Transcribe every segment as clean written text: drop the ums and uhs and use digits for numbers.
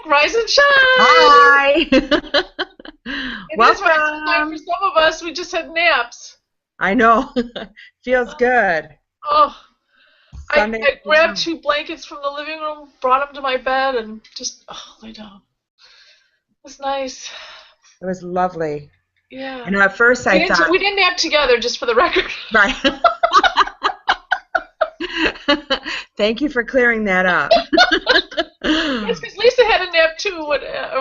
Rise and shine! Hi. It is rising time for Welcome. some of us. We just had naps. I know. Feels good. Oh, Sunday I grabbed afternoon. 2 blankets from the living room, brought them to my bed, and just lay down. It was nice. It was lovely. Yeah. You know, at first We I didn't. thought, We didn't nap together, just for the record. right. Thank you for clearing that up. Yes, because Lisa had a nap too,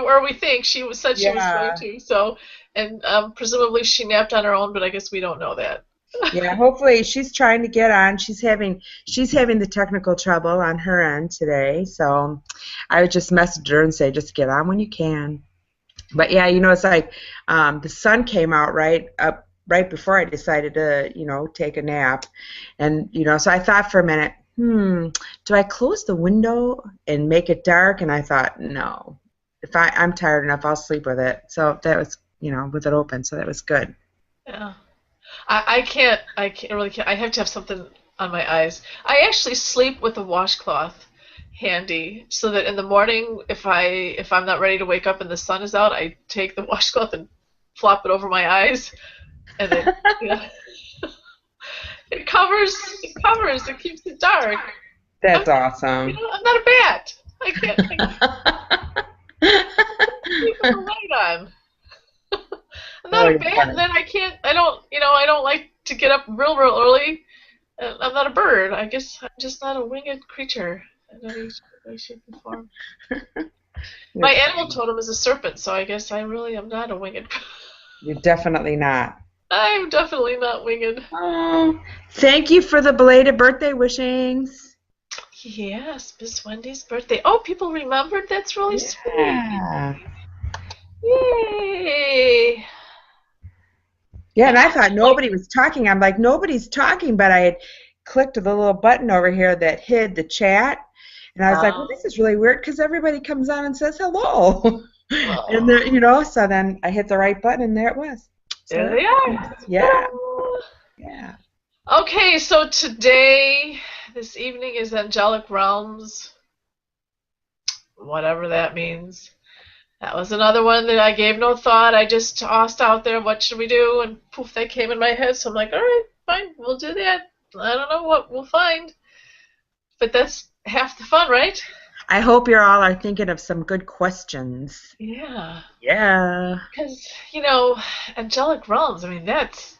or we think said she was going Yeah. to. So, and presumably she napped on her own, but I guess we don't know that. Yeah, hopefully she's trying to get on. She's having the technical trouble on her end today. So I would just message her and say, just get on when you can. But yeah, it's like the sun came out right before I decided to, take a nap. And, so I thought for a minute, do I close the window and make it dark? And I thought, no. If I'm tired enough, I'll sleep with it. So that was, with it open. So that was good. Yeah. I can't. I can't really can't. I have to have something on my eyes. I actually sleep with a washcloth handy, so that in the morning, if I'm not ready to wake up and the sun is out, I take the washcloth and flop it over my eyes, and it yeah, it covers it keeps it dark. I'm That's awesome. I'm not a bat. I can't sleep with the light on. I'm Oh, not a you're bat, and funny. then I don't like to get up real early. I'm not a bird. I guess I'm just not a winged creature in any way, shape, or form. My You're animal funny. totem is a serpent, so I guess I really am not a winged. You're definitely not. I'm definitely not winged. Oh, thank you for the belated birthday wishings. Yes, Miss Wendy's birthday. Oh, people remembered? That's really sweet. Yeah. Yay! Yeah, And and I I thought like, nobody was talking. I'm like, nobody's talking, but I had clicked the little button over here that hid the chat. And I was like, well, uh, this is really weird because everybody comes on and says hello. And oh, so then I hit the right button and there it was. So there that's they nice. are. Yeah, Ta-da! yeah. Okay, so this evening is Angelic Realms, whatever that means. That was another one that I gave no thought. I just tossed out there, what should we do? And poof, they came in my head. So I'm like, all right, fine, we'll do that. I don't know what we'll find. But that's half the fun, right? I hope you all are thinking of some good questions. Yeah. Yeah. Because, Angelic Realms, I mean, that's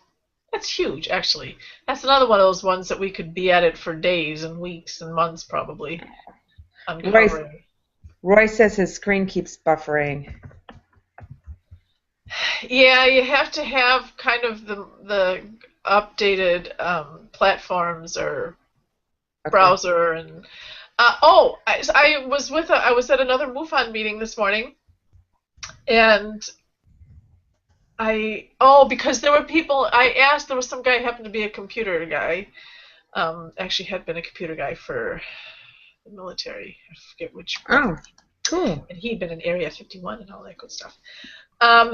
huge, actually. That's another one of those ones that we could be at it for days and weeks and months, probably, Roy, uncovering. Roy says his screen keeps buffering. Yeah, you have to have kind of the updated platforms or Okay. browser and I was at another MUFON meeting this morning, and because there were people I asked. There was some guy, happened to be a computer guy, actually had been a computer guy for the military, I forget which branch, Oh, cool. and he'd been in Area 51 and all that good stuff. um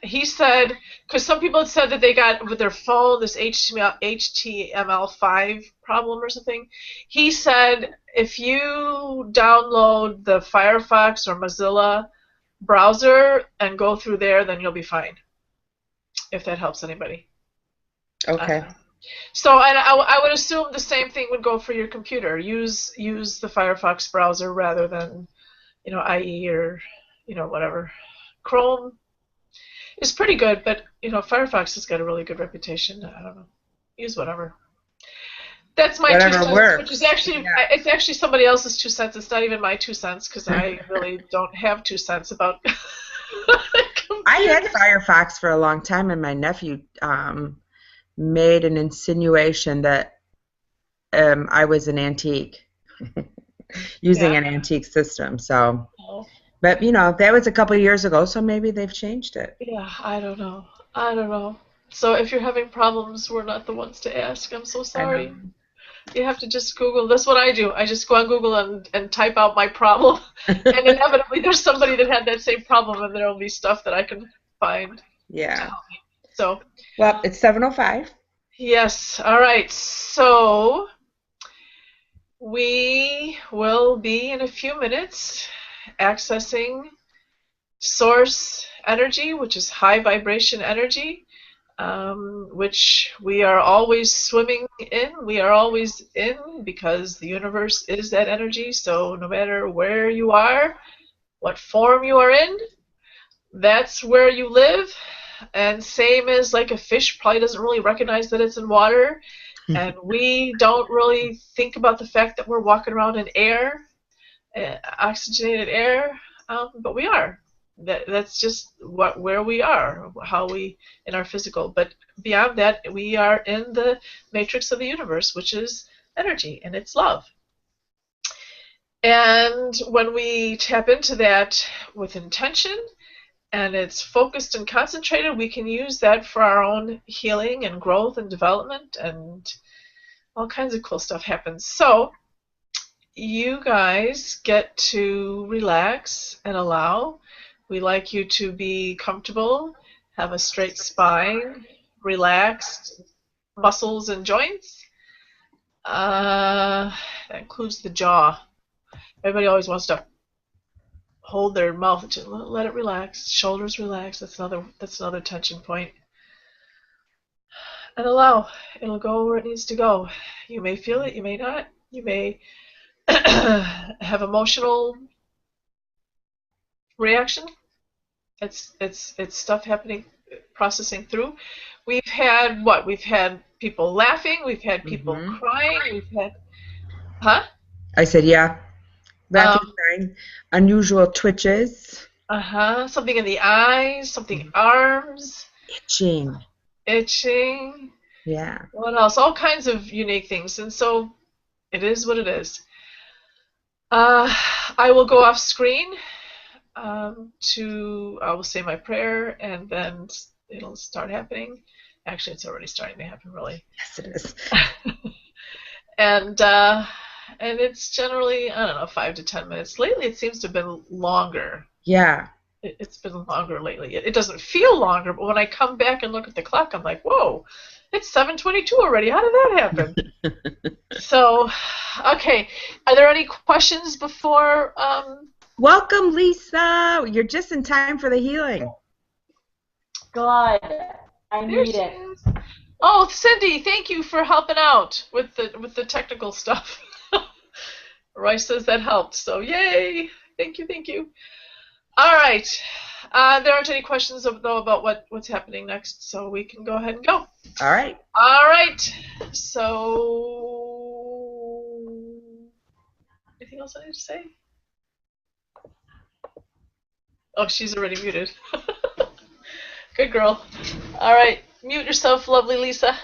he said, because some people had said that they got with their phone this HTML5 problem or something. He said if you download the Firefox or Mozilla browser and go through there, then you'll be fine. If that helps anybody. Okay. Uh, so I would assume the same thing would go for your computer. Use the Firefox browser rather than IE or whatever. Chrome is pretty good, but Firefox has got a really good reputation. I don't know. Use whatever. That's my two Whatever cents, which is works. actually Yeah. it's actually somebody else's 2 cents. It's not even my 2 cents because I really don't have 2 cents about I had computers. Firefox for a long time, and my nephew made an insinuation that I was an antique using Yeah. an antique system. So, Oh, but that was a couple of years ago, so maybe they've changed it. yeah. I don't know. I don't know. So if you're having problems, we're not the ones to ask. I'm so I sorry. know. You have to just Google. That's what I do. I just go on Google and type out my problem, and inevitably there's somebody that had that same problem, and there will be stuff that I can find to Yeah. help me. So Well, it's 7:05. yes, all right. So we will be in a few minutes accessing source energy, which is high vibration energy, which we are always swimming in. We are always in because the universe is that energy. So no matter where you are, what form you are in, that's where you live. And same as like a fish probably doesn't really recognize that it's in water. And we don't really think about the fact that we're walking around in air, oxygenated air, but we are. That's just where we are, how we in our physical. But beyond that, we are in the matrix of the universe, which is energy and it's love. And when we tap into that with intention and it's focused and concentrated, we can use that for our own healing and growth and development, and all kinds of cool stuff happens. So you guys get to relax and allow. We like you to be comfortable, have a straight spine, relaxed muscles and joints. That includes the jaw. Everybody always wants to hold their mouth, just let it relax. Shoulders relax. That's another tension point. And allow. It'll go where it needs to go. You may feel it, you may not. You may have emotional reaction. It's stuff happening, processing through. We've had what? We've had people laughing. We've had people Hmm. crying. We've had, huh? I said, yeah. Laughing, Um, crying, unusual twitches, uh-huh. Something in the eyes. Something mhm, arms. itching. Itching. Yeah. What else? All kinds of unique things. And so it is what it is. I will go off screen I will say my prayer and then it'll start happening. Actually, it's already starting to happen, really. Yes, it is. and uh, and it's generally, I don't know, 5 to 10 minutes. Lately, it seems to have been longer. Yeah. It's been longer lately. It doesn't feel longer, but when I come back and look at the clock, I'm like, whoa, it's 7:22 already. How did that happen? So, okay. Are there any questions before? Welcome, Lisa. You're just in time for the healing. God, I There need she it. is. Oh, Cindy, thank you for helping out with the technical stuff. Roy says that helped, so yay! Thank you, thank you. All right. There aren't any questions though about what's happening next, so we can go ahead and go. All right. All right. So, anything else I need to say? Oh, she's already muted. Good girl. All right. Mute yourself, lovely Lisa.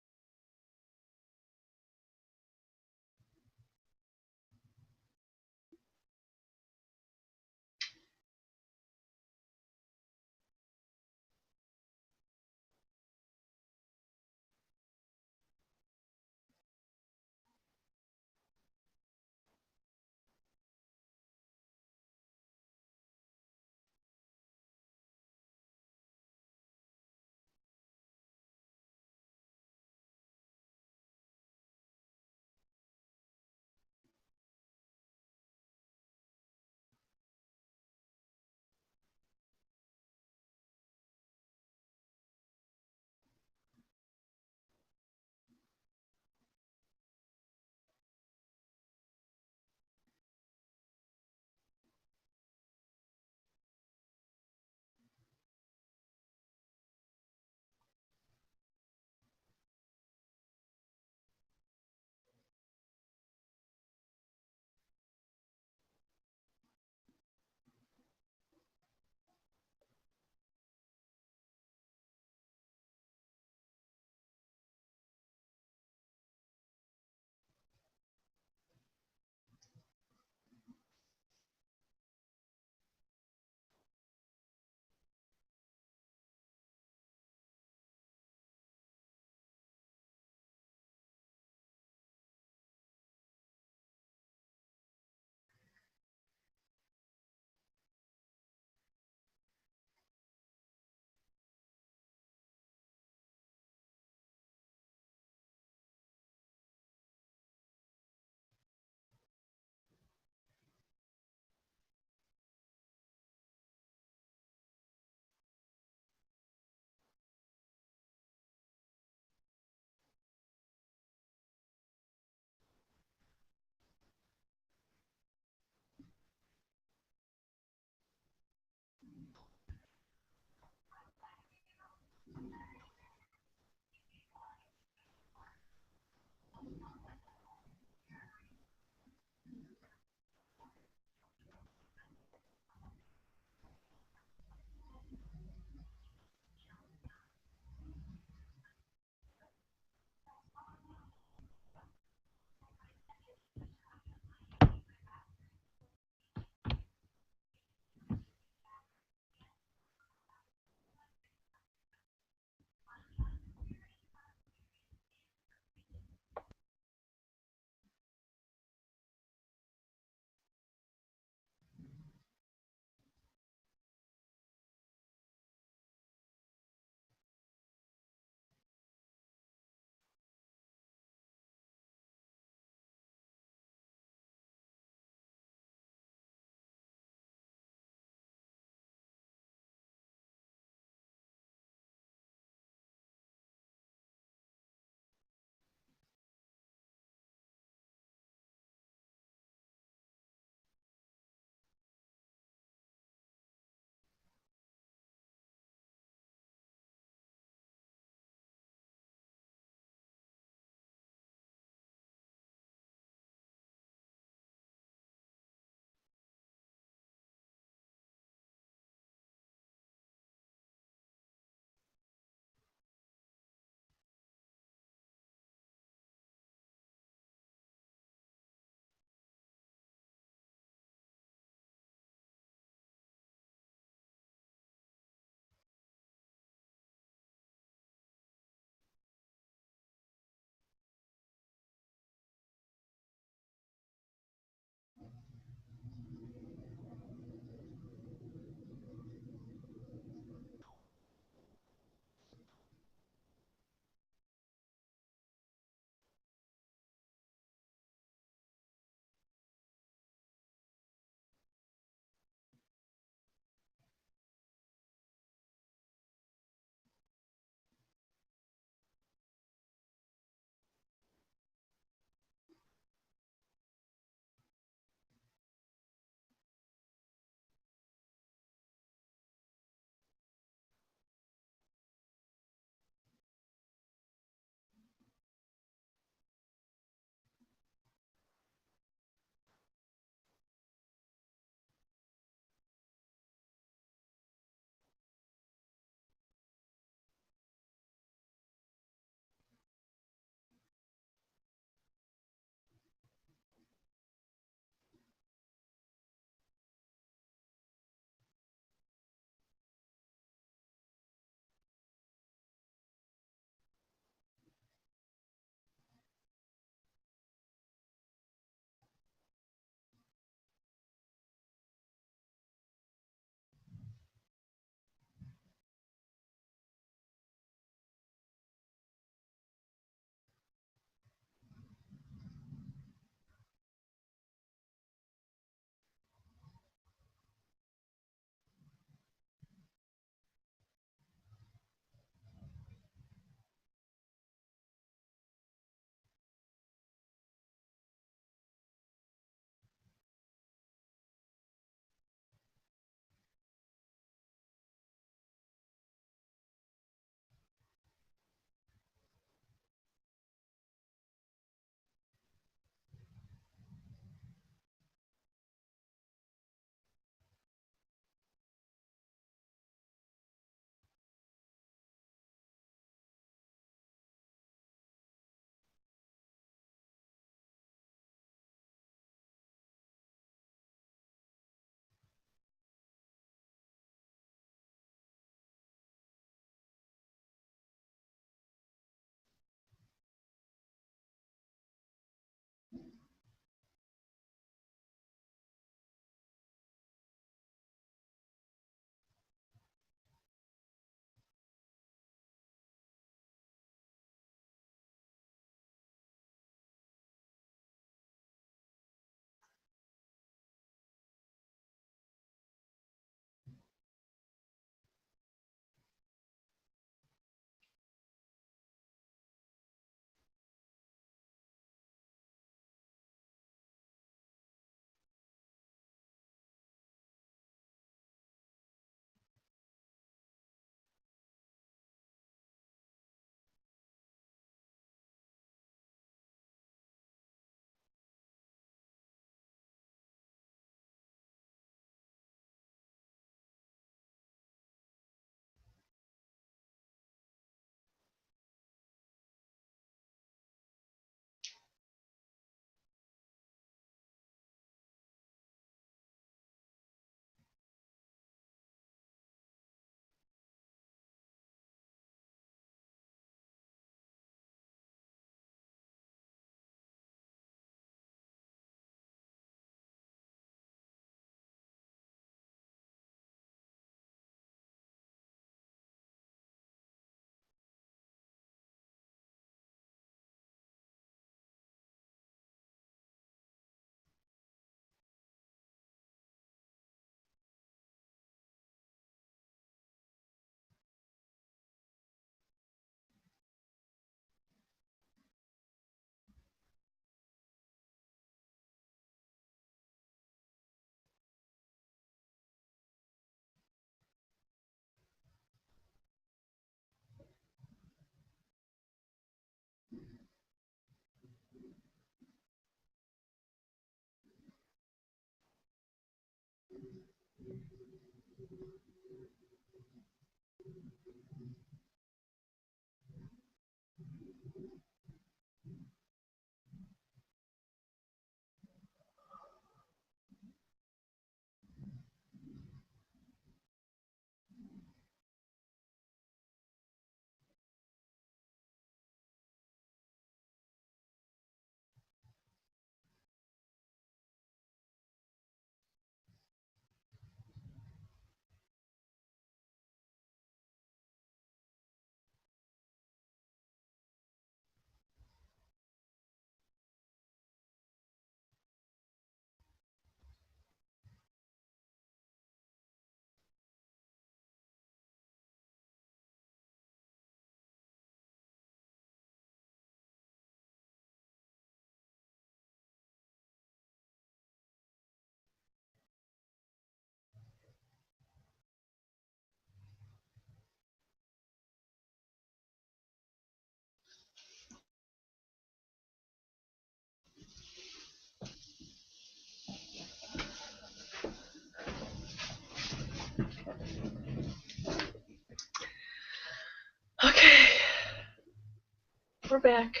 back.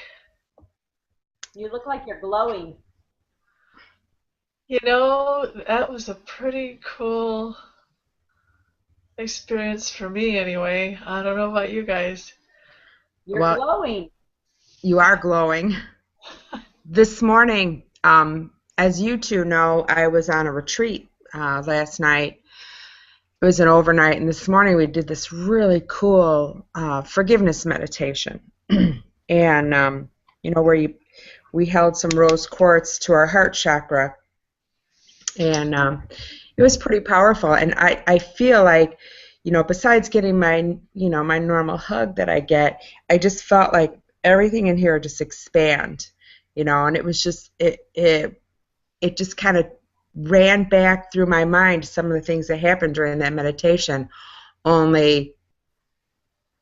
You look like you're glowing. You know, that was a pretty cool experience for me anyway. I don't know about you guys. You're Well, glowing. you are glowing. This morning, as you two know, I was on a retreat last night. It was an overnight, and this morning we did this really cool forgiveness meditation. And where we held some rose quartz to our heart chakra, and it was pretty powerful. And I feel like, besides getting my normal hug that I get, I just felt like everything in here just expand, and it was just it just kind of ran back through my mind some of the things that happened during that meditation, only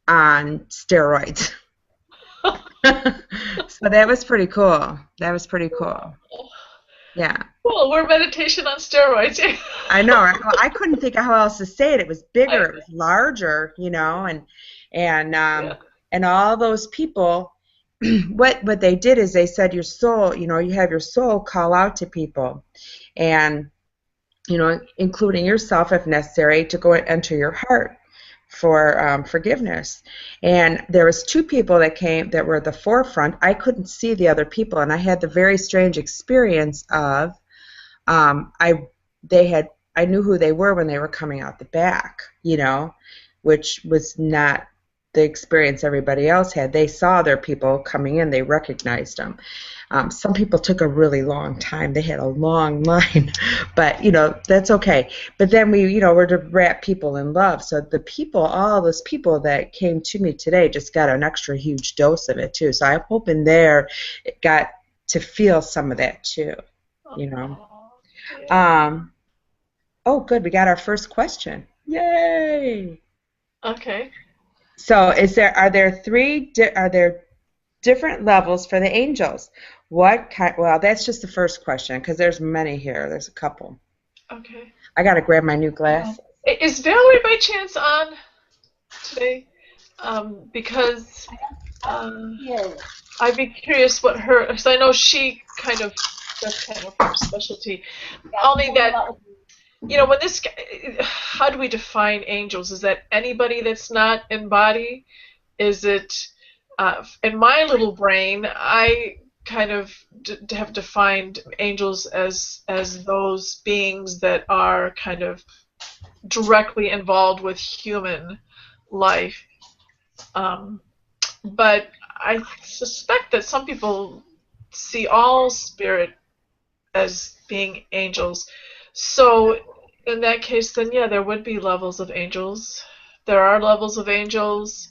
on steroids. So that was pretty cool. Yeah. Cool, we're meditation on steroids. I know. I couldn't think of how else to say it. It was bigger, it was larger, and Yeah. and all those people, what they did is they said your soul, you have your soul call out to people, and including yourself if necessary, to go and enter your heart for forgiveness. And there was two people that came that were at the forefront. I couldn't see the other people, and I had the very strange experience of I knew who they were when they were coming out the back, which was not the experience everybody else had. They saw their people coming in, they recognized them. Some people took a really long time. They had a long line, but that's okay. But then we're to wrap people in love. So all those people that came to me today just got an extra huge dose of it too. So I'm hoping it got to feel some of that too, Yeah. Oh, good. We got our first question. Yay! Okay. So, are there different levels for the angels? Well, that's just the first question because there's many here. There's a couple. Okay. I got to grab my new glasses. Is Valerie by chance on today? Because Yes. I'd be curious what because I know that's kind of her specialty. Only that, when how do we define angels? Is that anybody that's not in body? Is it, in my little brain, I kind of have defined angels as those beings that are kind of directly involved with human life. But I suspect that some people see all spirit as being angels. So in that case, then yeah, there would be levels of angels. There are levels of angels,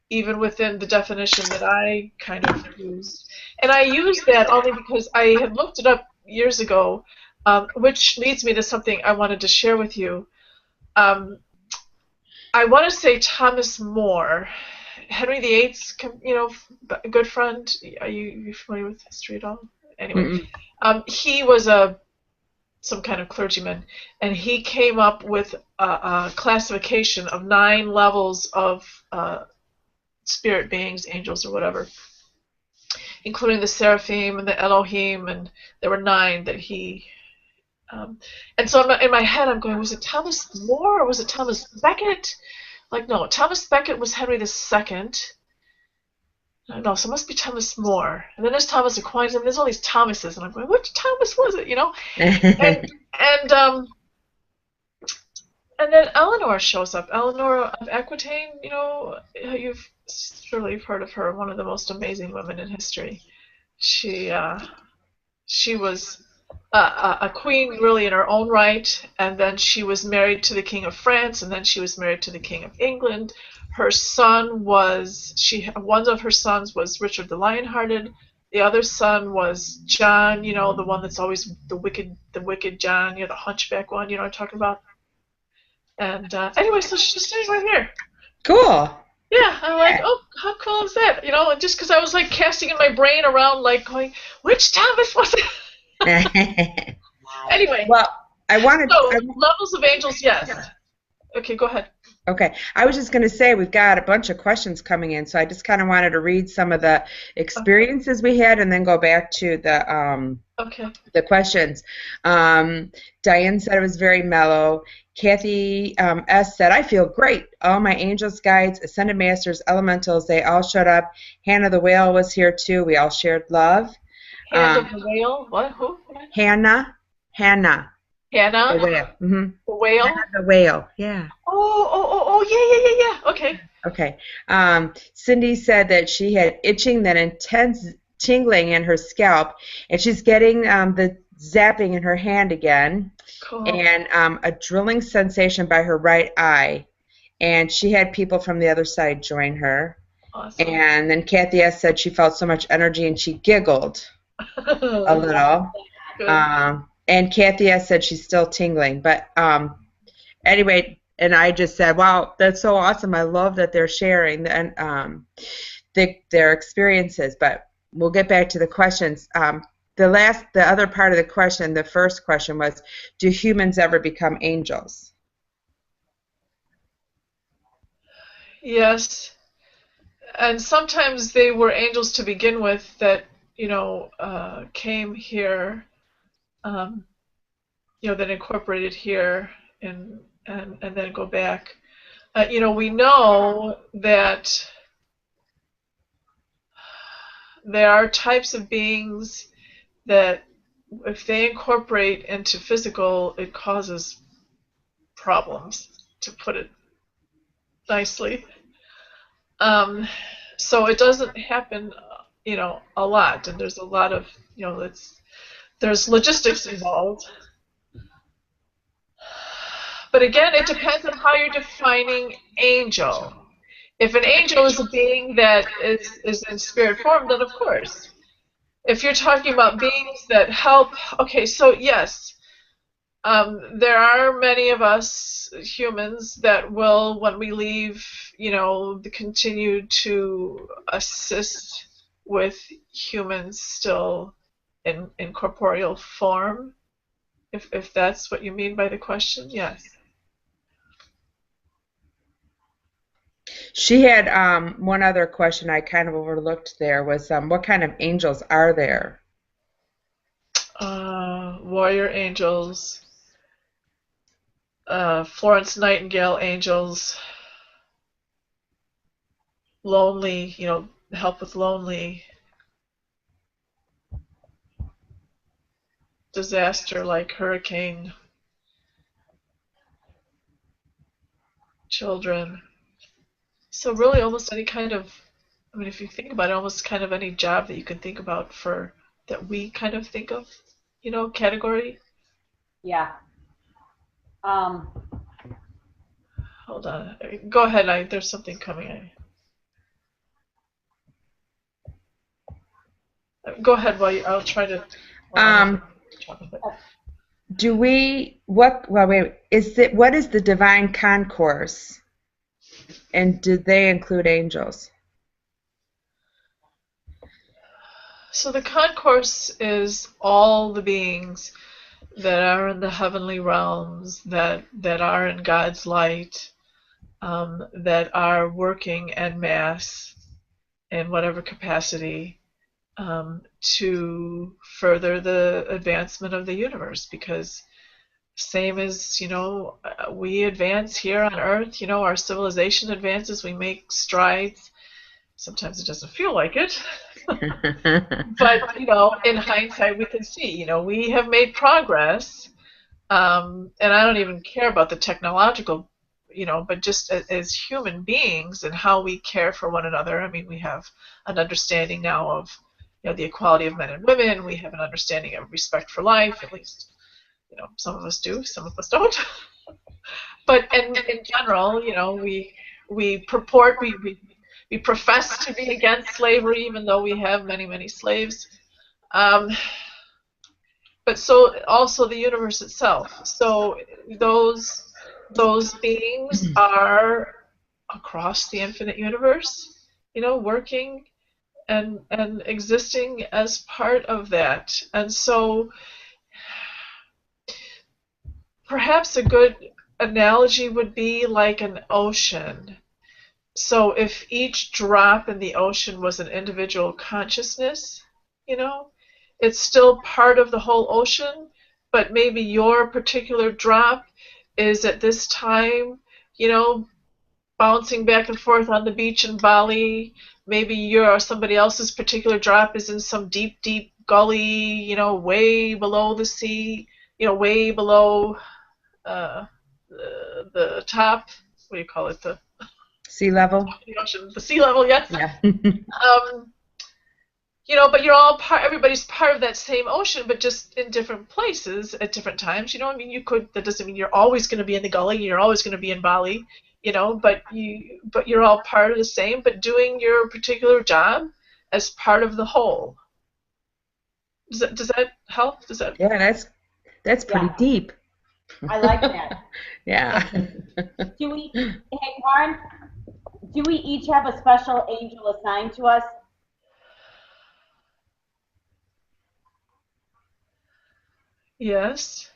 even within the definition that I kind of used. And I used that only because I had looked it up years ago, which leads me to something I wanted to share with you. I want to say Thomas More, Henry VIII's, good friend. Are you familiar with history at all? Anyway, he was some kind of clergyman, and he came up with a classification of 9 levels of spirit beings, angels or whatever, including the seraphim and the Elohim, and there were 9 that he. And so in my head, I'm going, was it Thomas More or was it Thomas Becket? Like, no, Thomas Becket was Henry II. No, so it must be Thomas More. And then there's Thomas Aquinas, and there's all these Thomases, and I'm going, which Thomas was it, And then Eleanor shows up. Eleanor of Aquitaine, you've surely heard of her, one of the most amazing women in history. She was a queen really in her own right, and then she was married to the King of France, and then she was married to the King of England. One of her sons was Richard the Lionhearted. The other son was John, the one that's always the wicked John, the hunchback one, you know what I'm talking about? And anyway, so she's just sitting right here. Cool. Yeah, I'm like, oh, how cool is that? And just because I was like casting in my brain around, like going, which Thomas was it? Anyway. Well, I wanted. So levels of angels, yes. Okay, go ahead. Okay. I was just going to say we've got a bunch of questions coming in, so I just kind of wanted to read some of the Okay. experiences we had and then go back to Okay. the questions. Um, Diane said it was very mellow. Kathy S. said, I feel great. All my angels, guides, ascended masters, elementals, they all showed up. Hannah the whale was here too. We all shared love. Hand of Um, the whale. What? Who? Hannah the Hannah whale. the Hannah whale. the whale. Yeah. Oh, yeah, yeah, yeah, yeah. Okay. Okay. Cindy said that she had itching, that intense tingling in her scalp, and she's getting the zapping in her hand again, Cool. and a drilling sensation by her right eye. And she had people from the other side join her. Awesome. And then Kathy S. said she felt so much energy and she giggled a little. Good. And Kathy S. said she's still tingling. But anyway, and I just said, wow, that's so awesome. I love that they're sharing and their experiences. But we'll get back to the questions. The other part of the question, the first question was, do humans ever become angels? Yes. And sometimes they were angels to begin with that, came here, um, that incorporated here and then go back. We know that there are types of beings that if they incorporate into physical, it causes problems, to put it nicely. Um, so it doesn't happen, a lot, and there's a lot of, there's logistics involved. But again, it depends on how you're defining angel. If an angel is a being that is in spirit form, then of course. If you're talking about beings that help, okay, so yes, there are many of us humans that will, when we leave, continue to assist with humans still in corporeal form, if that's what you mean by the question, yes. She had one other question I kind of overlooked there was what kind of angels are there? Warrior angels, Florence Nightingale angels, lonely, help with lonely, disaster like hurricane, children. So really almost any kind of, I mean, if you think about it, almost kind of any job that you can think about for, that we kind of think of, category. Yeah. Um, Hold on. Go ahead. There's something coming. Go ahead I'll try to, while I'm Um, on top of it. do we what? Well, wait. What is the divine concourse, and did they include angels? So the concourse is all the beings that are in the heavenly realms, that are in God's light, that are working en masse in whatever capacity, to further the advancement of the universe. Because same as, we advance here on Earth, our civilization advances, we make strides. Sometimes it doesn't feel like it. But, in hindsight, we can see, we have made progress. And I don't even care about the technological, but just as human beings and how we care for one another. I mean, we have an understanding now of, the equality of men and women. We have an understanding of respect for life, at least, some of us do, some of us don't. But in general, we purport, we profess to be against slavery, even though we have many, many slaves. Um, but so also the universe itself. So those those beings are across the infinite universe, working and existing as part of that. And so perhaps a good analogy would be like an ocean. So if each drop in the ocean was an individual consciousness, you know, it's still part of the whole ocean, but maybe your particular drop is at this time, you know, bouncing back and forth on the beach in Bali. Maybe your somebody else's particular drop is in some deep, deep gully, way below the sea, way below the top. What do you call it? Sea level? The ocean, the sea level. Yes. Yeah. Um, but you're all part. Everybody's part of that same ocean, but just in different places at different times. I mean, you could. That doesn't mean you're always going to be in the gully. You're always going to be in Bali. But you're all part of the same, but doing your particular job as part of the whole. Does that help? Does that? Yeah, that's pretty Yeah, deep. I like that. Yeah. Hey, Karen, do we each have a special angel assigned to us? Yes.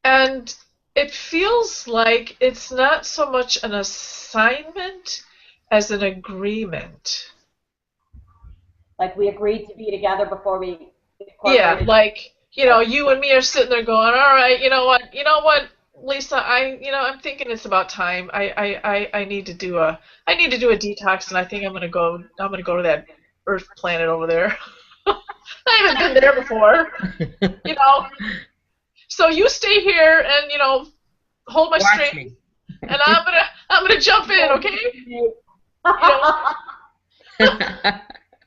And it feels like it's not so much an assignment as an agreement. Like we agreed to be together before we Yeah, incorporated. like, you and me are sitting there going, all right, you know what, Lisa, I'm thinking it's about time. I need to do a detox, and I think I'm gonna go to that Earth planet over there. I haven't been there before, you know. So you stay here and, hold my Watch strings, me. and I'm gonna jump in, okay? You know,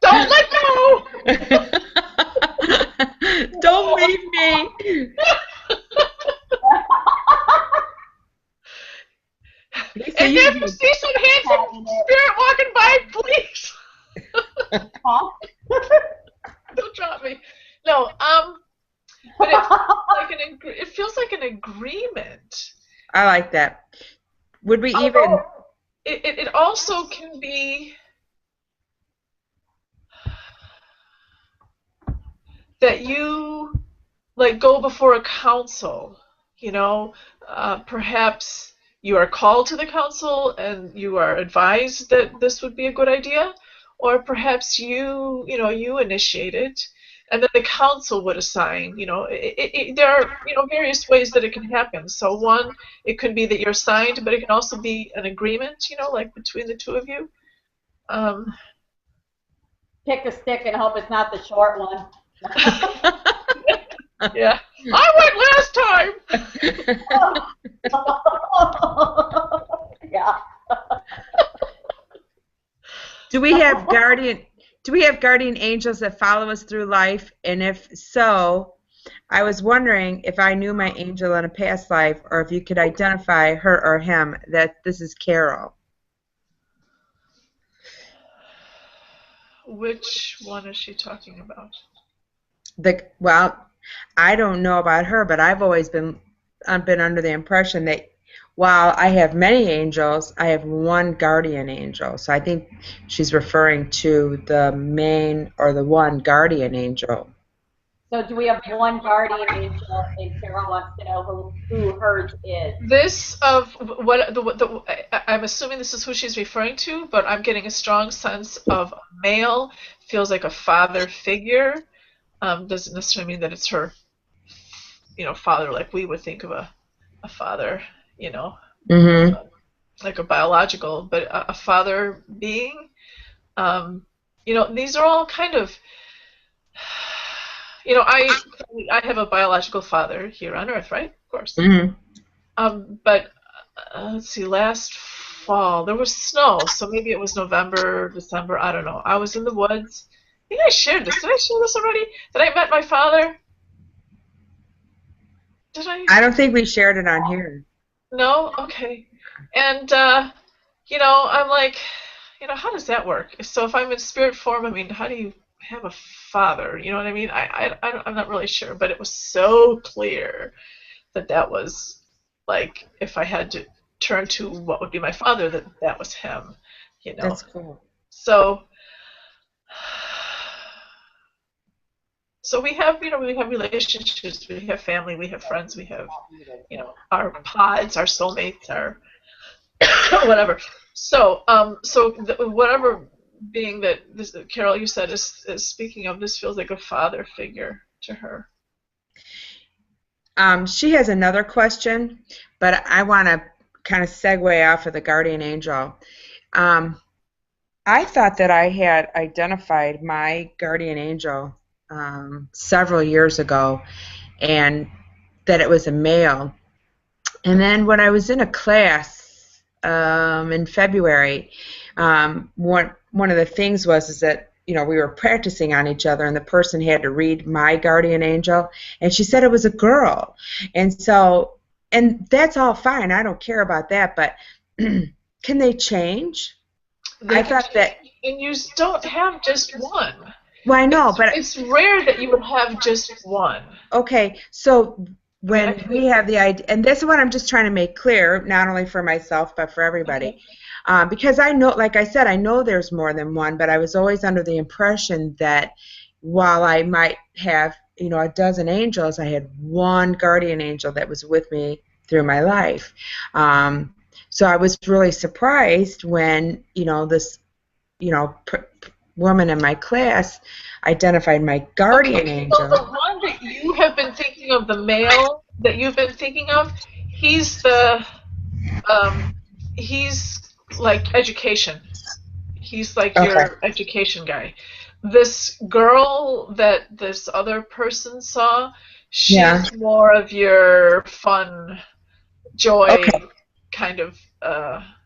don't let go. Don't leave me. Lisa, And you if you do. see some handsome spirit walking by, please Huh? don't drop me. No, but it feels like an agreement. I like that. Would we even? Although, It also can be that you like go before a council, you know, perhaps you are called to the council and you are advised that this would be a good idea, or perhaps you initiate it, and then the council would assign. There are various ways that it can happen. So one, it could be that you're assigned, but it can also be an agreement, like between the two of you. Um, pick a stick and hope it's not the short one. yeah, I went last time. Yeah. Do we have guardian angels that follow us through life? And if so, I was wondering if I knew my angel in a past life, or if you could identify her or him, that this is Carol. Which one is she talking about? Well, I don't know about her, but I've been under the impression that while I have many angels, I have one guardian angel. So I think she's referring to the main or the one guardian angel. So do we have one guardian angel, and Carol wants to know who hers is. This of I'm assuming this is who she's referring to, but I'm getting a strong sense of a male, feels like a father figure. Doesn't necessarily mean that it's her, father like we would think of a father, you know, Mm-hmm. like a biological, but a father being. Um, these are all kind of, I have a biological father here on Earth, right? Of course. Mm-hmm. But let's see, last fall there was snow, so maybe it was November, December, I don't know. I was in the woods. I think I shared this. Did I share this already? That I met my father? Did I? I don't think we shared it on here. No? Okay. And, I'm like, how does that work? So if I'm in spirit form, I mean, how do you have a father? You know what I mean? I'm not really sure, but it was so clear that was like, if I had to turn to what would be my father, that was him, you know. That's cool. So, So we have, we have relationships, we have family, we have friends, we have, our pods, our soulmates, our whatever. Whatever being that this, Carol, you said is speaking of, this feels like a father figure to her. She has another question, but I want to kind of segue off of the guardian angel. Um, I thought that I had identified my guardian angel several years ago, and that it was a male. And then when I was in a class in February, one of the things was is that we were practicing on each other, and the person had to read my guardian angel, and she said it was a girl, and that's all fine. I don't care about that, but can they change? They I can, thought that. and you don't have just one. Well, I know, but It's rare that you would have just one. okay, so I mean, when we have the idea, and this is what I'm just trying to make clear, not only for myself, but for everybody. Because I know, like I said, I know there's more than one, but I was always under the impression that while I might have, a dozen angels, I had one guardian angel that was with me through my life. So I was really surprised when, this, woman in my class identified my guardian angel. So the one that you have been thinking of, the male that you've been thinking of, he's he's like education. He's like Okay. your education guy. This girl that this other person saw, she's Yeah. more of your fun, joy Okay. kind of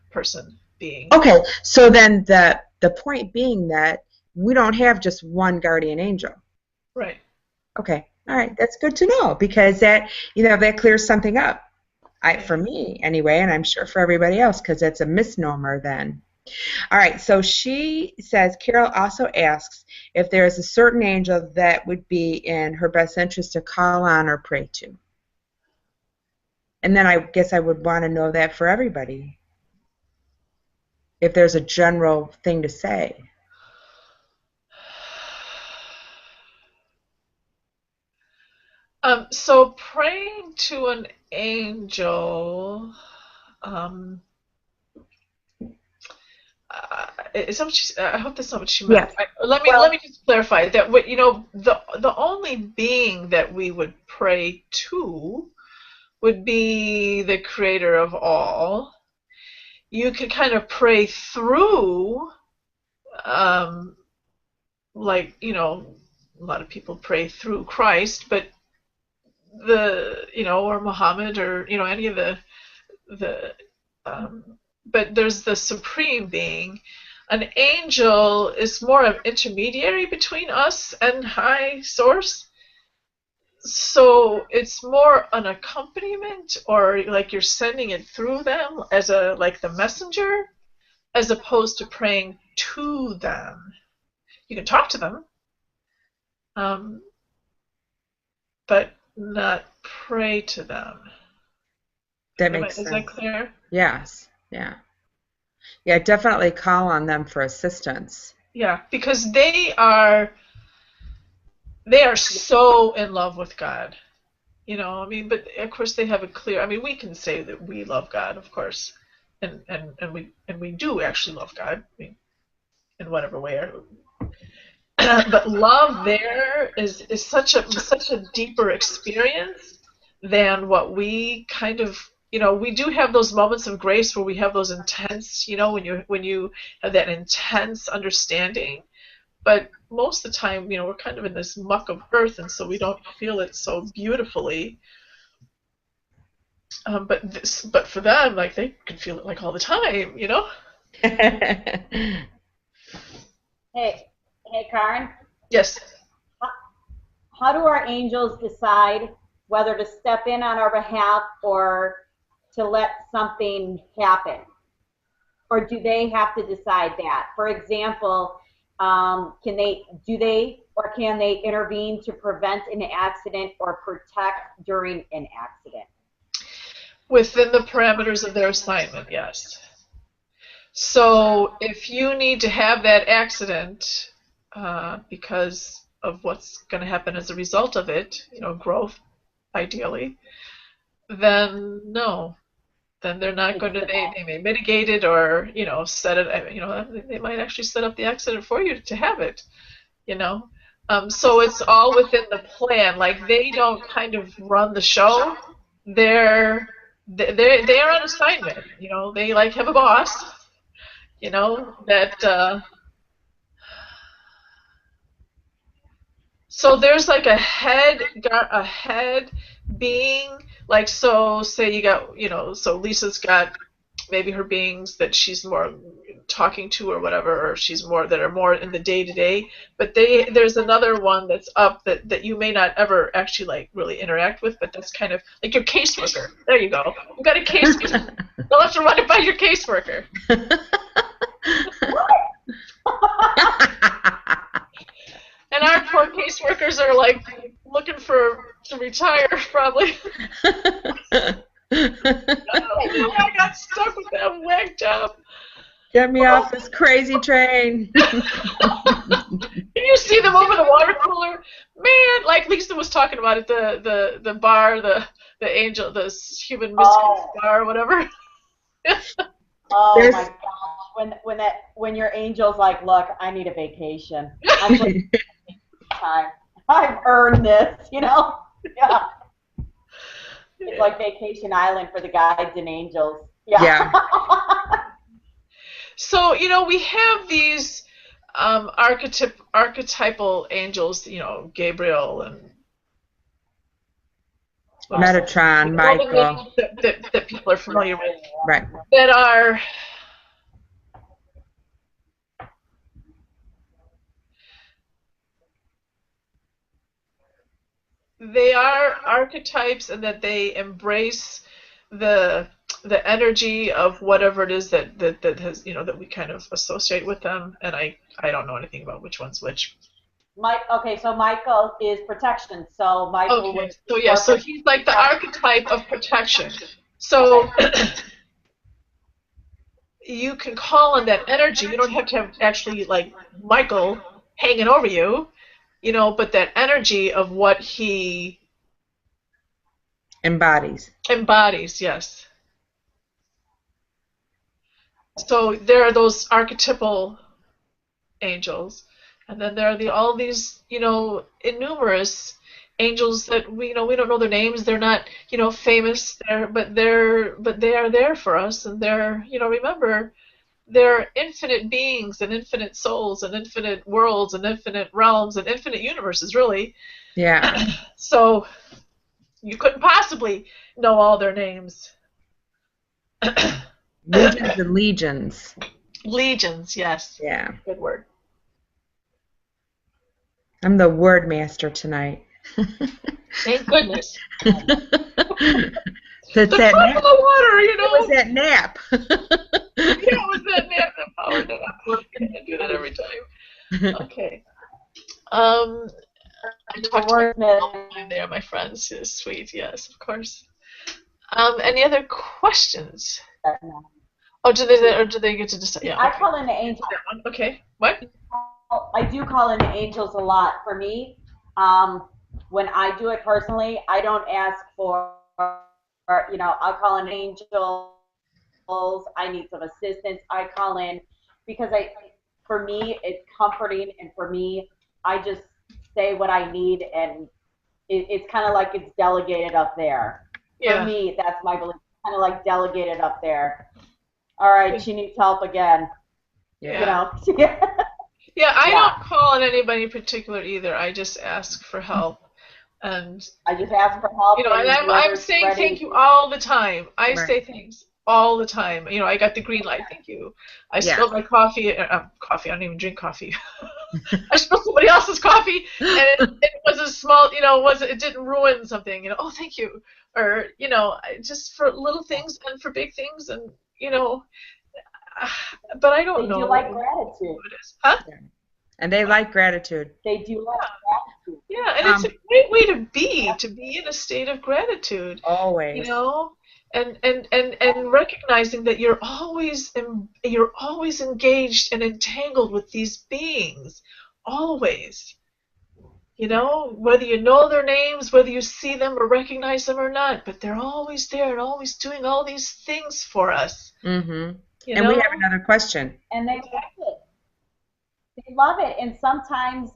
person, being. Okay. So then the point being that we don't have just one guardian angel. Right. Okay. All right. That's good to know, because that clears something up. For me anyway, and I'm sure for everybody else, because it's a misnomer then. All right, so she says, Carol also asks if there is a certain angel that would be in her best interest to call on or pray to. And then I guess I would want to know that for everybody, if there's a general thing to say. So praying to an angel, is that what she? I hope that's not what she meant. Yeah. Let me just clarify that. What the only being that we would pray to would be the creator of all. You can kind of pray through, like a lot of people pray through Christ, but or Muhammad, or any of the but there's the supreme being. An angel is more of intermediary between us and high source, so it's more an accompaniment, or like you're sending it through them as like the messenger, as opposed to praying to them. You can talk to them, but not pray to them. That makes sense. Is that clear? Yes. Yeah. Yeah, definitely call on them for assistance. Yeah, because they are so in love with God. But of course they have a clear, we can say that we love God, of course. And we do actually love God, in whatever way. But love there is such a deeper experience than what we kind of, we do have those moments of grace where we have those intense, when you have that intense understanding. But most of the time, we're kind of in this muck of earth, and so we don't feel it so beautifully. But for them, like, they can feel it like all the time, Hey, Karen. Yes. How do our angels decide whether to step in on our behalf or to let something happen? Or do they have to decide that? For example, can they intervene to prevent an accident or protect during an accident? Within the parameters of their assignment, yes. So if you need to have that accident because of what's going to happen as a result of it, growth, ideally, then no. Then they're not going to, they may mitigate it or, set it, they might actually set up the accident for you to have it, you know. So it's all within the plan. Like they don't kind of run the show. They are on assignment. They like have a boss. That. So there's like a head being. Like so, say you got so Lisa's got maybe her beings that she's more talking to or whatever, or she's more that are more in the day to day. But there's another one that's up that you may not ever actually like really interact with, but that's kind of like your caseworker. There you go. You got a caseworker. You'll have to run it by your caseworker. And our poor caseworkers are like looking to retire probably. I got stuck with that whack job. Get me off this crazy train. Can you see them over the water cooler? Man, like Lisa was talking about it, the bar, the angel, the human mystery bar or whatever. Oh my gosh. When your angel's like, look, I need a vacation. I'm taking time. I've earned this, Yeah. It's like Vacation Island for the guides and angels. Yeah. So, we have these archetypal angels, Gabriel and Metatron, Michael. That people are familiar with. Right. That are archetypes, and that they embrace the energy of whatever it is that has that we kind of associate with them, and I don't know anything about which one's which. So Michael is protection. So Michael was. So he's like the archetype of protection. So you can call on that energy. You don't have to have actually like Michael hanging over you, but that energy of what he embodies. Yes. So there are those archetypal angels, and then there are all these, innumerous angels that we don't know their names. They're not, famous. But they are there for us, and they're, remember, they're infinite beings and infinite souls and infinite worlds and infinite realms and infinite universes, really. Yeah. So you couldn't possibly know all their names. Legions and legions. Legions, yes. Yeah. Good word. I'm the word master tonight. Thank goodness. That's that nap. The water, It was that nap. It was that nap that powered it up. I do that every time. Okay. I talked to my there, my friends. It's sweet, yes, of course. Any other questions? Oh, do they get to decide? Yeah. I call in the angels. Okay. What? I do call in the angels a lot. For me, when I do it personally, I don't ask for, I'll call in angels. I need some assistance. I call in because for me, it's comforting, and for me, I just say what I need, and it's kind of like it's delegated up there. Yeah. For me, that's my belief. Kind of like delegated up there. All right, she needs help again. Yeah. Yeah, I don't call on anybody in particular either. I just ask for help, and I just ask for help. And I'm saying thank you all the time. I say thanks all the time. I got the green light. Thank you. I spilled my coffee. Coffee. I don't even drink coffee. I spilled somebody else's coffee, and it was a small. It didn't ruin something. Oh, thank you. Or just for little things and for big things, and but I don't know. They do like gratitude. Huh? And they like gratitude. They do like gratitude. Yeah, and it's a great way to be in a state of gratitude. Always. And recognizing that you're always engaged and entangled with these beings, always. You know, whether you know their names, whether you see them or recognize them or not, but they're always there and always doing all these things for us. Mm-hmm. You And we have know? another question. And they love it. They love it. And sometimes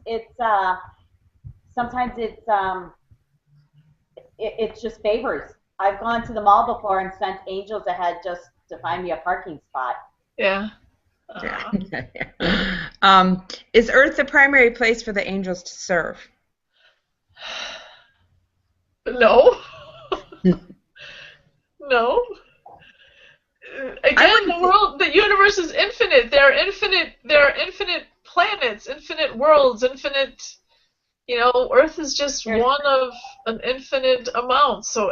it's just favors. I've gone to the mall before and sent angels ahead just to find me a parking spot. Yeah. Yeah. Is Earth the primary place for the angels to serve? No. No. I Again, wouldn't say, the universe is infinite. There are infinite planets, infinite worlds, infinite, Earth is just There's one of an infinite amount. So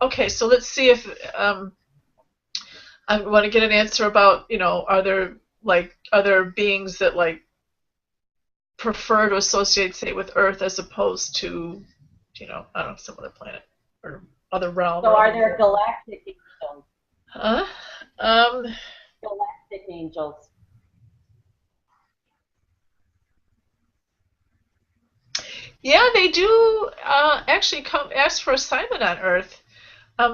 okay, so let's see if I want to get an answer about, are there beings that like prefer to associate, say, with Earth as opposed to, I don't know, some other planet or other realm So or are other there world. galactic angels? Huh? Um, Galactic angels. yeah, they do actually come ask for assignment on Earth.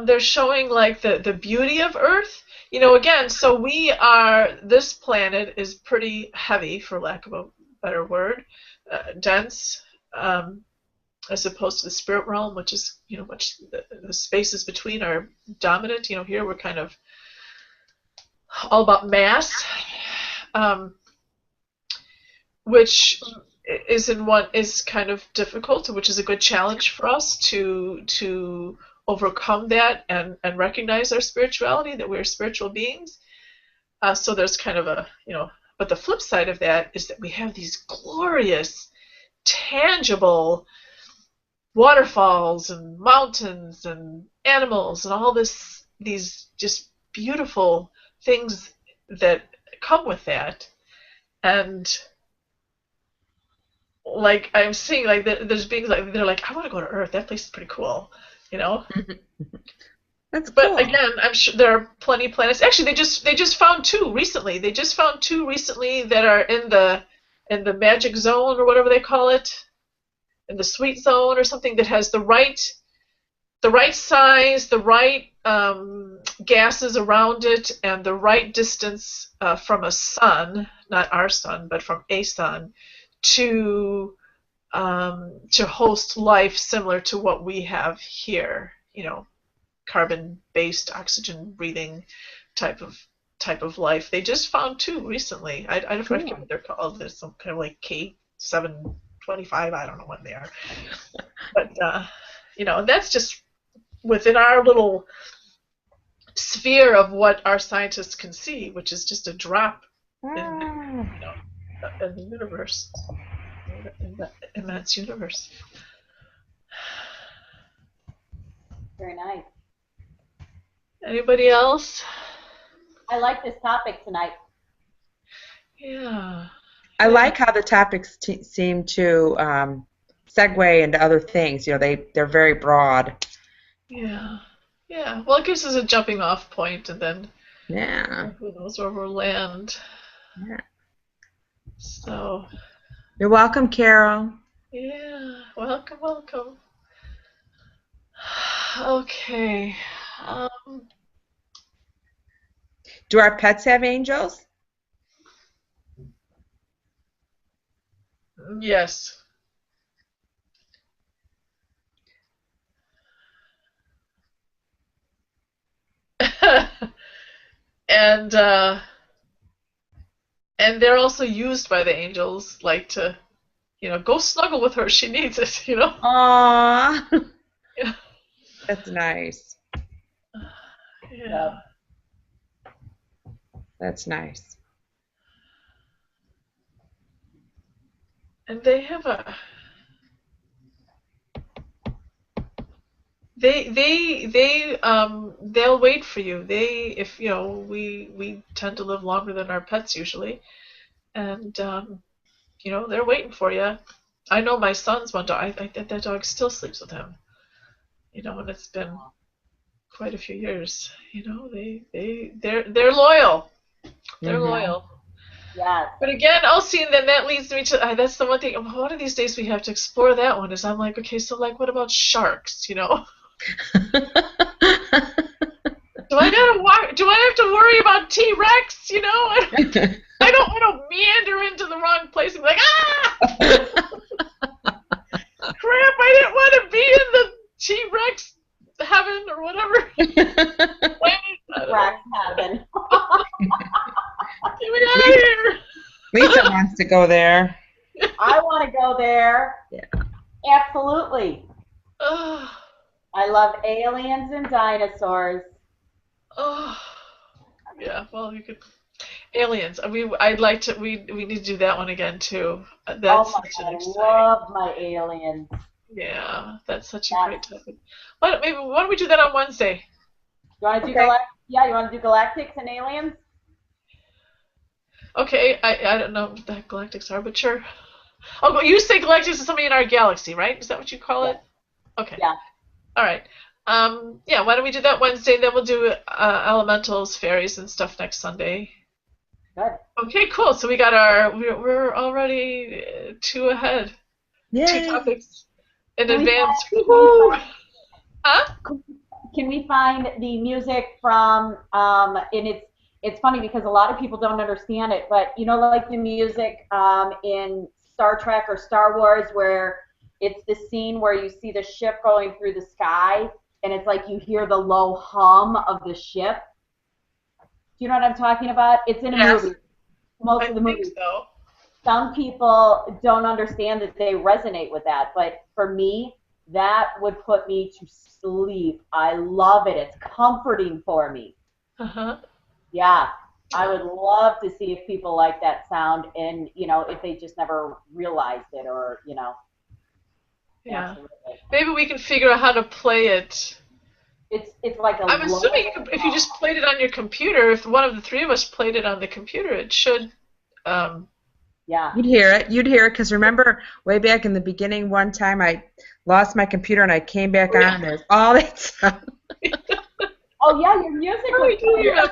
They're showing like the beauty of Earth. Again, so this planet is pretty heavy, for lack of a better word, dense, as opposed to the spirit realm, which is, much the spaces between are dominant. Here we're kind of all about mass, um, which is kind of difficult, which is a good challenge for us to overcome that and recognize our spirituality, that we're spiritual beings. So there's kind of but the flip side of that is that we have these glorious, tangible waterfalls and mountains and animals and all these just beautiful things that come with that. And like I'm seeing, like there's beings like they're like, I want to go to Earth. That place is pretty cool, you know. that's But cool. again, I'm sure there are plenty of planets. Actually, they just found two recently. They just found two recently that are in the magic zone or whatever they call it, in the sweet zone or something, that has the right size, the right gases around it, and the right distance from a sun, not our sun, but from a sun, to host life similar to what we have here. Carbon-based, oxygen-breathing type of life. They just found two recently. I forget Cool. what they're called. There's some kind of like K725. I don't know what they are, but that's just within our little sphere of what our scientists can see, which is just a drop in Ah. in the universe, in the immense universe. Very nice. Anybody else? I like this topic tonight. Yeah. I Yeah. like how the topics seem to segue into other things. They're very broad. Yeah. Yeah. Well, it gives us a jumping off point, and then Yeah. who knows where we'll land. Yeah. So, You're welcome, Carol. yeah. Welcome, welcome. Okay. Um, Do our pets have angels? yes. and and they're also used by the angels, like to, go snuggle with her. She needs it. Aw, Yeah. that's nice. Yeah. That's nice. And they have they'll wait for you. If we tend to live longer than our pets usually, and they're waiting for you. I know my son's one dog. I think that dog still sleeps with him. And it's been quite a few years. They're loyal. They're Mm-hmm. loyal. Yes. But again, I'll see. Then that leads me to that's the one thing. One of these days we have to explore that one. Is I'm like, okay, so like, what about sharks? You know, do I gotta walk? Do I have to worry about T Rex? You know, I don't want to meander into the wrong place and be like, crap! I didn't want to be in the T Rex heaven or whatever. Wait, I don't know. Rex heaven. Get me out of here. Lisa wants to go there. I want to go there. Yeah. Absolutely. Oh, I love aliens and dinosaurs. oh, yeah. Well, you could aliens. I'd like to. We need to do that one again too. Oh That's my such God, an I exciting. love my aliens. Yeah, that's such a Yes. great topic. Why don't we do that on Wednesday? You want to do Okay. Yeah, you want to do galactics and aliens? Okay, I don't know what the heck galactics are, but sure. Oh, you say galactics is something in our galaxy, right? Is that what you call Yeah. it? Okay. Yeah. All right. Yeah, why don't we do that Wednesday, and then we'll do elementals, fairies, and stuff next Sunday. Good. Okay, cool. So we're already two ahead, two Yay. topics in Can we advance. find, Woohoo! Huh? can we find the music from and it's funny because a lot of people don't understand it, but you know, like the music in Star Trek or Star Wars where it's the scene where you see the ship going through the sky and it's like you hear the low hum of the ship. Do you know what I'm talking about? It's in a Yes, movie. Most I of the think movies. so. Some people don't understand that they resonate with that, but for me, that would put me to sleep. I love it. It's comforting for me. Uh-huh. Yeah, I would love to see if people like that sound and, if they just never realized it or, Yeah. absolutely. Maybe we can figure out how to play it. It's like a I'm assuming low if you just played it on your computer, if one of the three of us played it on the computer, it should. Um, yeah. You'd hear it. You'd hear it because remember way back in the beginning, one time I lost my computer and I came back oh on yeah, and there's all that stuff. Oh yeah, your music was I do playing. remember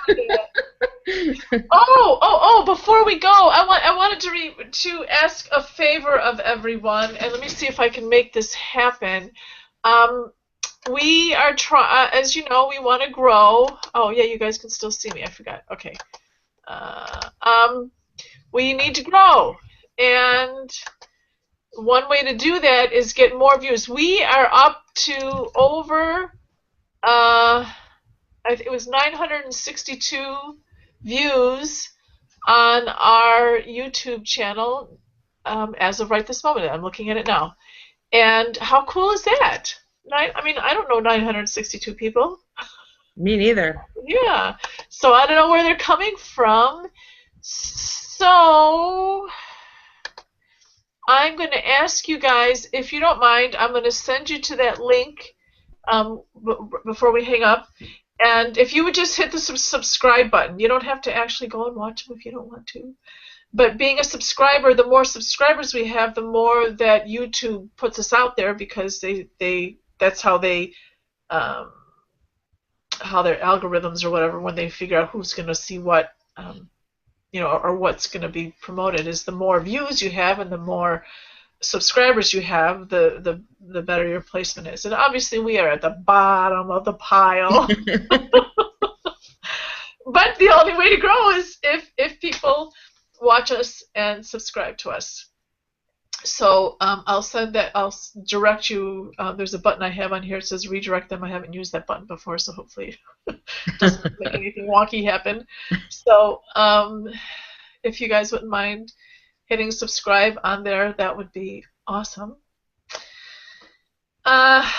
that. Before we go, I wanted to ask a favor of everyone, and let me see if I can make this happen. Um, we are as you know, we want to grow. Oh yeah, you guys can still see me. I forgot. Okay. Uh, um, we need to grow, and one way to do that is get more views. We are up to over it was 962 views on our YouTube channel as of right this moment. I'm looking at it now. And how cool is that? I mean, I don't know 962 people. Me neither. Yeah. So I don't know where they're coming from. So I'm going to ask you guys, if you don't mind, I'm going to send you to that link before we hang up. And if you would just hit the subscribe button, you don't have to actually go and watch them if you don't want to. But being a subscriber, the more subscribers we have, the more that YouTube puts us out there because that's um, how their algorithms or whatever, when they figure out who's going to see what, or what's going to be promoted, is the more views you have and the more subscribers you have, the better your placement is. And obviously we are at the bottom of the pile. But the only way to grow is if people watch us and subscribe to us. So I'll send that. I'll direct you. There's a button I have on here. It says redirect them. I haven't used that button before, so hopefully it doesn't make anything wonky happen. So if you guys wouldn't mind hitting subscribe on there, that would be awesome.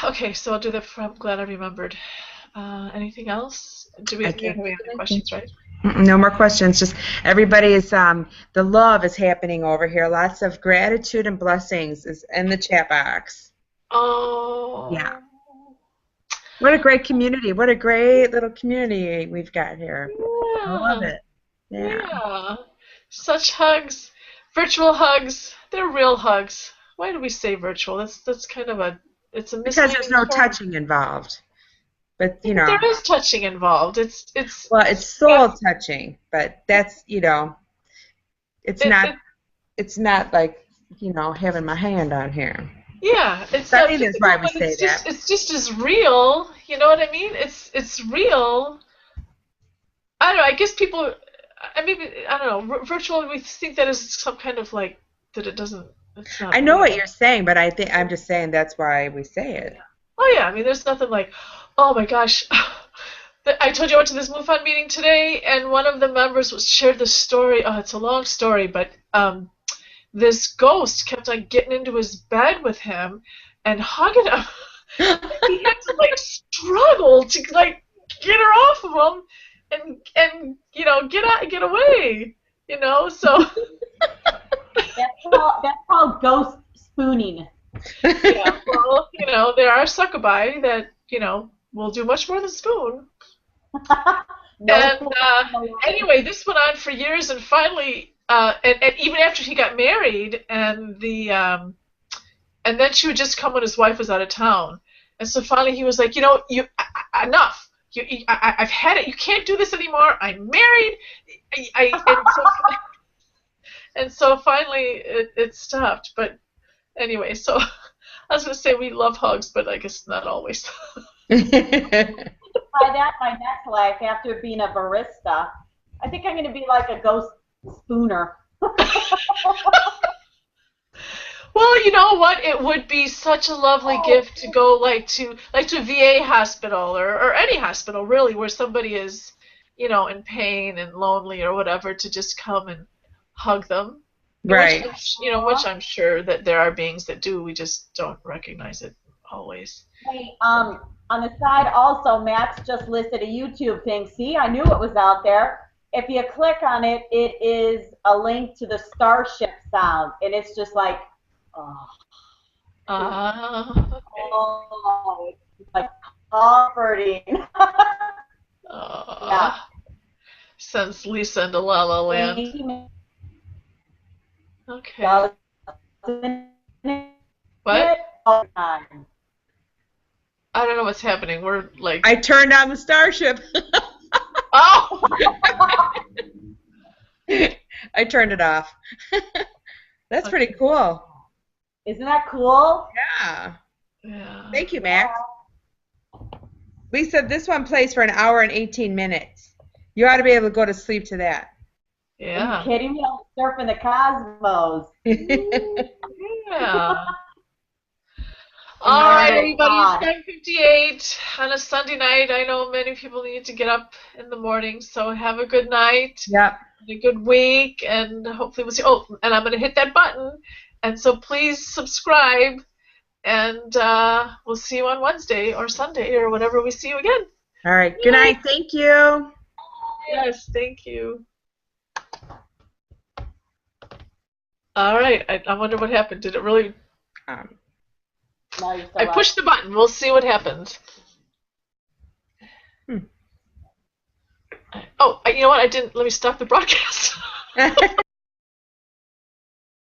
Okay, so I'll do that. I'm glad I remembered. Anything else? Do we I have can't any think other of anything. questions, right? No more questions. Just everybody is the love is happening over here. Lots of gratitude and blessings is in the chat box. Yeah. Oh, What a great community. What a great little community we've got here. I love yeah, it. Yeah. yeah. Such hugs, virtual hugs. They're real hugs. Why do we say virtual? That's kind of it's a Because there's misleading no term. touching involved. But Yeah, but there is touching involved. It's well, it's yeah, soul touching, but that's It's It, not it it's not like, having my hand on here. yeah, it's So I not think that's physical, why we but say that. it's just as real. You know what I mean? It's real. I don't know. I guess people. I mean, I don't know. Virtual. We think that is some kind of like that. It doesn't. It's I not know what real. you're saying, but I'm just saying that's why we say it. Oh yeah. I mean, there's nothing like. Oh my gosh. I told you I went to this MUFON meeting today, and one of the members was shared the story. Oh, it's a long story, but this ghost kept on getting into his bed with him and hugging him. He had to like struggle to like get her off of him and get away. So That's called ghost spooning. yeah, well, there are succubi that will do much more than spoon. No And fun allowed. anyway, this went on for years, and finally, and even after he got married, and then she would just come when his wife was out of town. And so finally he was like, enough. I've had it. You can't do this anymore. I'm married. And so finally it stopped. But anyway, so I was going to say we love hugs, but I guess not always. Try that my next life after being a barista. I think I'm going to be like a ghost spooner. Well, you know what? It would be such a lovely gift to go like to a VA hospital or any hospital really where somebody is, in pain and lonely or whatever to just come and hug them. Which Right. which I'm sure that there are beings that do. We just don't recognize it always. Hey, on the side also, Max just listed a YouTube thing. See, I knew it was out there. If you click on it, it is a link to the starship sound, and it's just like, oh, Okay. oh, it's like comforting. Yeah. Sends Lisa into La La Land. Thank you, Okay. doesn't What? it? All the time. I don't know what's happening. We're like, I turned on the starship. oh, I turned it off. That's pretty cool. Isn't that cool? Yeah. yeah. Thank you, Max. Lisa, this one plays for an hour and 18 minutes. You ought to be able to go to sleep to that. Are you Yeah. kidding me? I'm surfing the cosmos. Yeah. In All my right, little everybody, it's pod. 9:58 on a Sunday night. I know many people need to get up in the morning, so have a good night, Yep. a good week, and hopefully we'll see. Oh, and I'm going to hit that button, and so please subscribe, and we'll see you on Wednesday or Sunday or whenever we see you again. All right. Good night. Thank you. Yes, thank you. All right, I wonder what happened. Did it really? Um, No, you're I still pushed the button. We'll see what happens. hmm. Oh, you know what? I didn't. Let me stop the broadcast.